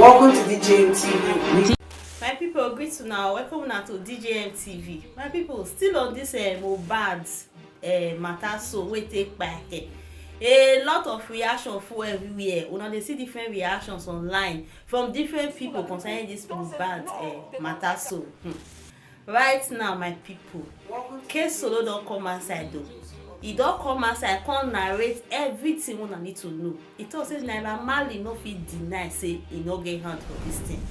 Welcome to DJMTV. My people, greet you now. Welcome now to DJMTV. My people, still on this Mohbad matter, so we take back a lot of reaction for everywhere. Una dey see different reactions online from different people concerning this Mohbad matter. So right now, my people, K.Solo don come outside though. He don come outside, come narrate everything una need to know. He talk say Naira Marley no fit deny say he no get hand for this thing.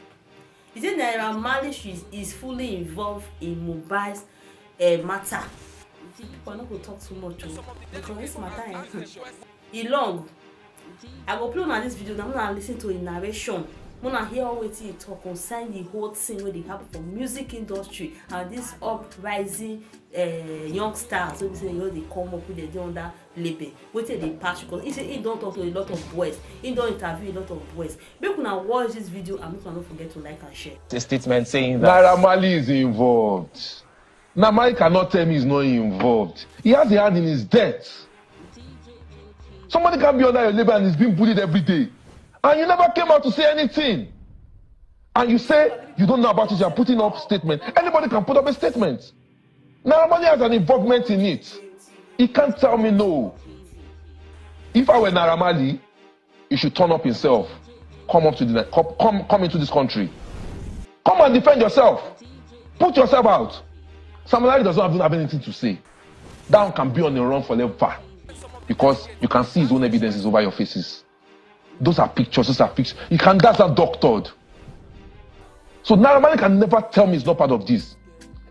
He say Naira Marley is fully involved in Mohbad's matter. People no go talk too much because this matter e long. I go play on this video now. Una listen to him narration. Una hear wetin he talk concerning the whole thing wey dey happen for music industry and this uprising young stars wey be say dey come up with dey under label. Wetin dey pass because he say he don talk to a lot of boys. He don interview a lot of boys. Make una watch this video and make una no forget to like and share. The statement saying that Naira Marley is involved. Naira Marley cannot tell me he's not involved. He has a hand in his death. Somebody can be under your label and is being bullied every day. And you never came out to say anything. And you say you don't know about it, you're putting up statement. Anybody can put up a statement. Naira Marley has an involvement in it. He can't tell me no. If I were Naira Marley, he should turn up himself. Come into this country. Come and defend yourself. Put yourself out. Sam Larry doesn't even have anything to say. That one can be on the run forever. Because you can see his own evidences over your faces. Those are pictures, that's not doctored. So Naira Marley can never tell me he's not part of this.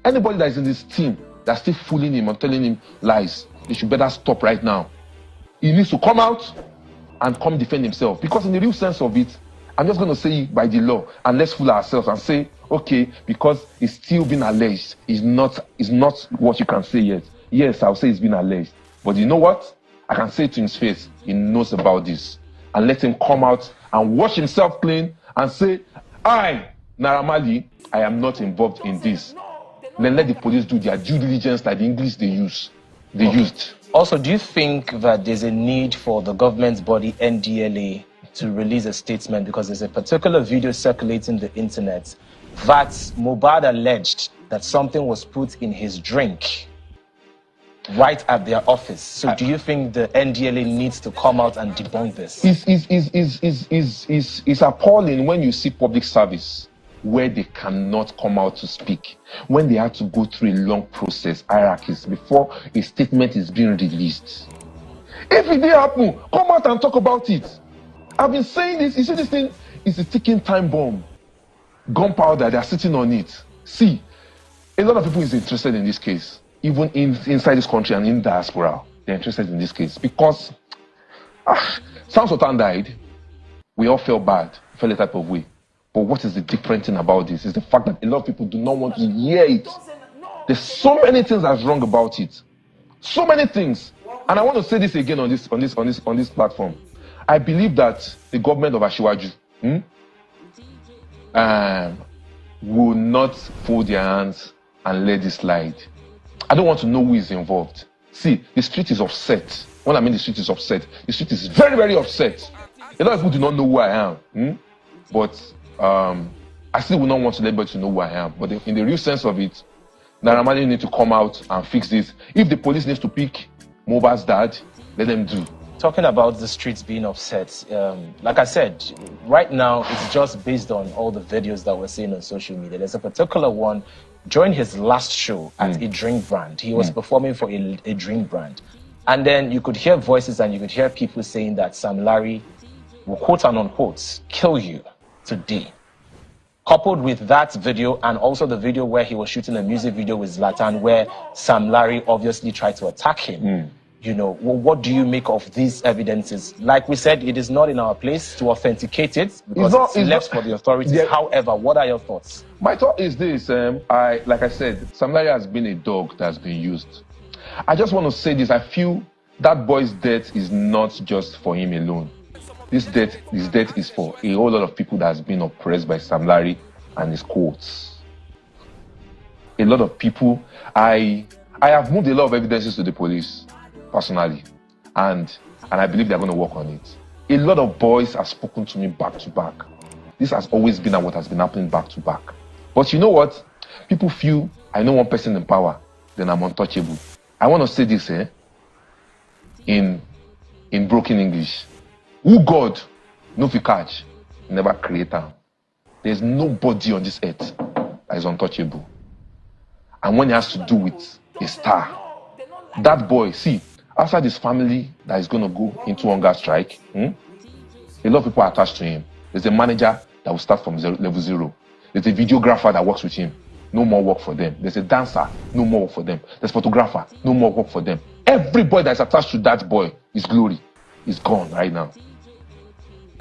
Anybody that is in this team that's still fooling him and telling him lies, they should better stop right now. He needs to come out and come defend himself. Because in the real sense of it, I'm just going to say by the law, and let's fool ourselves and say, okay, because it's still been alleged, it's not what you can say yet. Yes, I'll say it's been alleged. But you know what? I can say to his face, he knows about this. And let him come out and wash himself clean and say, I, Naira Marley, I am not involved in this. Then let the police do their due diligence like the English they used. Also, do you think that there's a need for the government's body, NDLA, to release a statement? Because there's a particular video circulating the internet that Mohbad alleged that something was put in his drink right at their office. So do you think the NDLA needs to come out and debunk this? It's appalling when you see public service where they cannot come out to speak, when they have to go through a long process, hierarchies, before a statement is being released. If it did happen, come out and talk about it. I've been saying this. You see, this thing is a ticking time bomb. Gunpowder, they're sitting on it. See, a lot of people is interested in this case. Even inside this country and in diaspora, they're interested in this case. Because Sam Sultan died, we all felt bad, felt a type of way. But what is the different thing about this is the fact that a lot of people do not want to hear it. There's so many things that's wrong about it. So many things. And I want to say this again on this platform. I believe that the government of Ashiwaju will not fold their hands and let this slide. I don't want to know who is involved. See, the street is upset. When I mean the street is upset, the street is very, very upset. A lot of people do not know who I am. But I still will not want to let anybody know who I am. But in the real sense of it, Naira Marley need to come out and fix this. If the police needs to pick Mohbad's dad, let them do. Talking about the streets being upset, like I said, right now it's just based on all the videos that we're seeing on social media. There's a particular one during his last show at a drink brand. He was performing for a drink brand. And then you could hear voices and you could hear people saying that Sam Larry will, quote and unquote, kill you today. Coupled with that video and also the video where he was shooting a music video with Zlatan where Sam Larry obviously tried to attack him. You know, well, what do you make of these evidences? Like we said, it is not in our place to authenticate it because it's left for the authorities. Yeah. However, what are your thoughts? My thought is this, like I said, Sam Larry has been a dog that's been used. I just want to say this, I feel that boy's death is not just for him alone. His death is for a whole lot of people that has been oppressed by Sam Larry and his courts. A lot of people, I have moved a lot of evidences to the police. Personally, and I believe they're going to work on it. A lot of boys have spoken to me back to back. This has always been what has been happening back to back. But you know what? People feel I know one person in power, then I'm untouchable. I want to say this in broken English. Who God no fit catch, never create am. There's nobody on this earth that is untouchable. And when it has to do with a star, that boy, see, outside his family that is going to go into hunger strike, a lot of people are attached to him. There's a manager that will start from level 0. There's a videographer that works with him. No more work for them. There's a dancer. No more work for them. There's a photographer. No more work for them. Every boy that is attached to that boy, his glory is gone right now.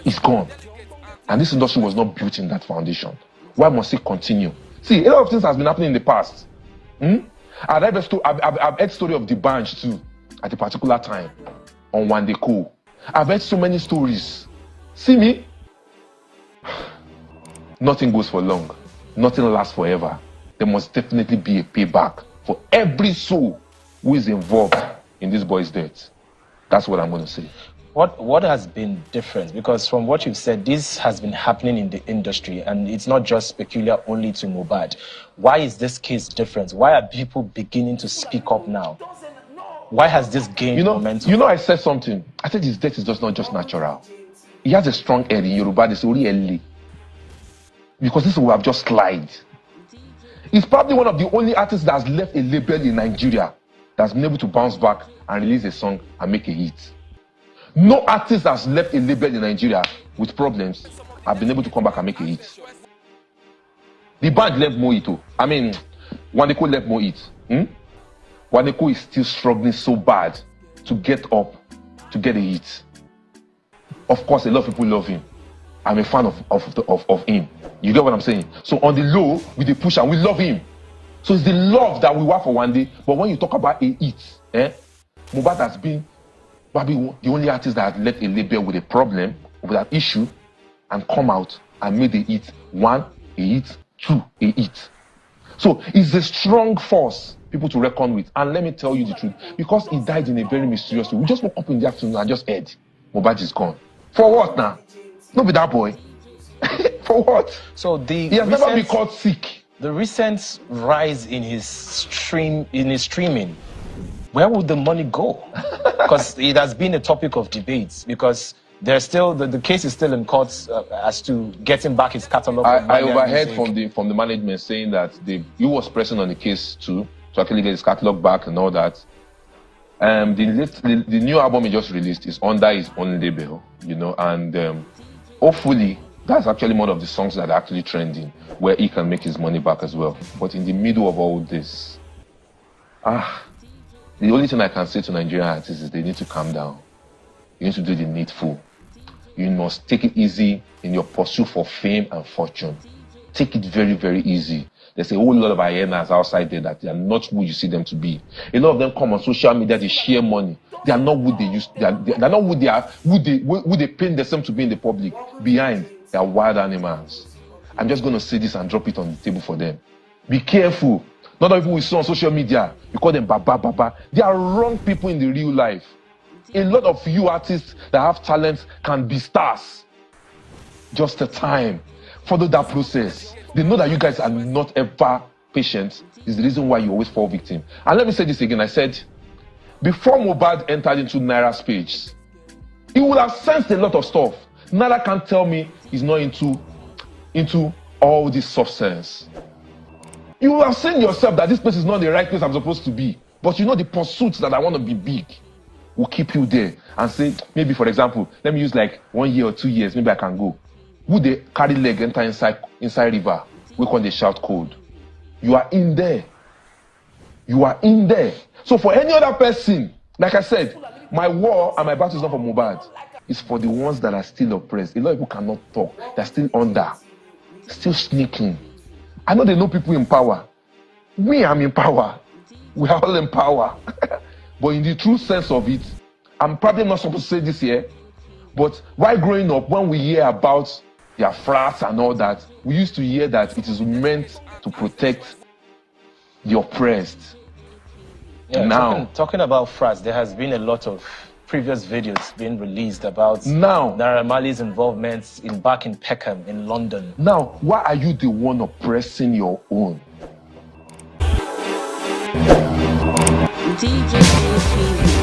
It's gone. And this industry was not built in that foundation. Why must it continue? See, a lot of things has been happening in the past. I've heard story of the bunch too at a particular time on One Day Cool. I've heard so many stories. See me? Nothing goes for long. Nothing lasts forever. There must definitely be a payback for every soul who is involved in this boy's death. That's what I'm going to say. What has been different? Because from what you've said, this has been happening in the industry, and it's not just peculiar only to Mohbad. Why is this case different? Why are people beginning to speak up now? Why has this gained momentum? You know, I said something. I said his death is just not just natural. He has a strong head in Yoruba. They say early. Because this will have just slide. He's probably one of the only artists that has left a label in Nigeria that's been able to bounce back and release a song and make a hit. No artist has left a label in Nigeria with problems have been able to come back and make a hit. The band left more hit. I mean, Waneko left more hit. Waneko is still struggling so bad to get up, to get a hit. Of course, a lot of people love him. I'm a fan of him. You get what I'm saying? So on the low, we dey push and we love him. So it's the love that we want for one day. But when you talk about a hit, Mohbad has been probably the only artist that has left a label with a problem, with an issue, and come out and made a hit. 1, a hit. 2, a hit. So it's a strong force, people to reckon with. And let me tell you the truth, because he died in a very mysterious way. We just woke up in the afternoon and just heard Mohbad is gone. For what now? Not be that boy. For what? So he has never been caught sick. The recent rise in his streaming, where would the money go? Because it has been a topic of debates. Because there's still the case is still in court as to getting back his catalog. I overheard from the management saying that he was pressing on the case too to actually get his catalog back and all that. The new album he just released is under his own label, you know, and hopefully that's actually one of the songs that are actually trending, where he can make his money back as well. But in the middle of all this, the only thing I can say to Nigerian artists is they need to calm down. You need to do the needful. You must take it easy in your pursuit for fame and fortune. Take it very, very easy. There's a whole lot of hyenas outside there that they are not who you see them to be. A lot of them come on social media, they share money. They are not who they used. They are not who they are. Who they paint themselves to be in the public. Behind, they are wild animals. I'm just going to say this and drop it on the table for them. Be careful. Not all people we see on social media, you call them baba baba. They are wrong people in the real life. A lot of you artists that have talents can be stars. Just a time. Follow that process. They know that you guys are not ever patient. Is the reason why you always fall victim. And let me say this again. I said, before Mohbad entered into Naira's page, he would have sensed a lot of stuff. Naira can't tell me he's not into all this substance. You will have seen yourself that this place is not the right place I'm supposed to be. But you know the pursuits that I want to be big will keep you there. And say, maybe for example, let me use like 1 year or 2 years, maybe I can go. Would they carry leg enter inside river? We when they shout cold. You are in there. You are in there. So for any other person, like I said, my war and my battle is not for Mohbad. It's for the ones that are still oppressed. A lot of people cannot talk. They're still under. Still sneaking. I know they know people in power. Me, I'm in power. We are all in power. But in the true sense of it, I'm probably not supposed to say this here, but while growing up, when we hear about their frats and all that, we used to hear that it is meant to protect the oppressed. Yeah, now, talking about frats, there has been a lot of previous videos being released about Now. Naira Marley's involvement back in Peckham in London. Now, why are you the one oppressing your own? DJ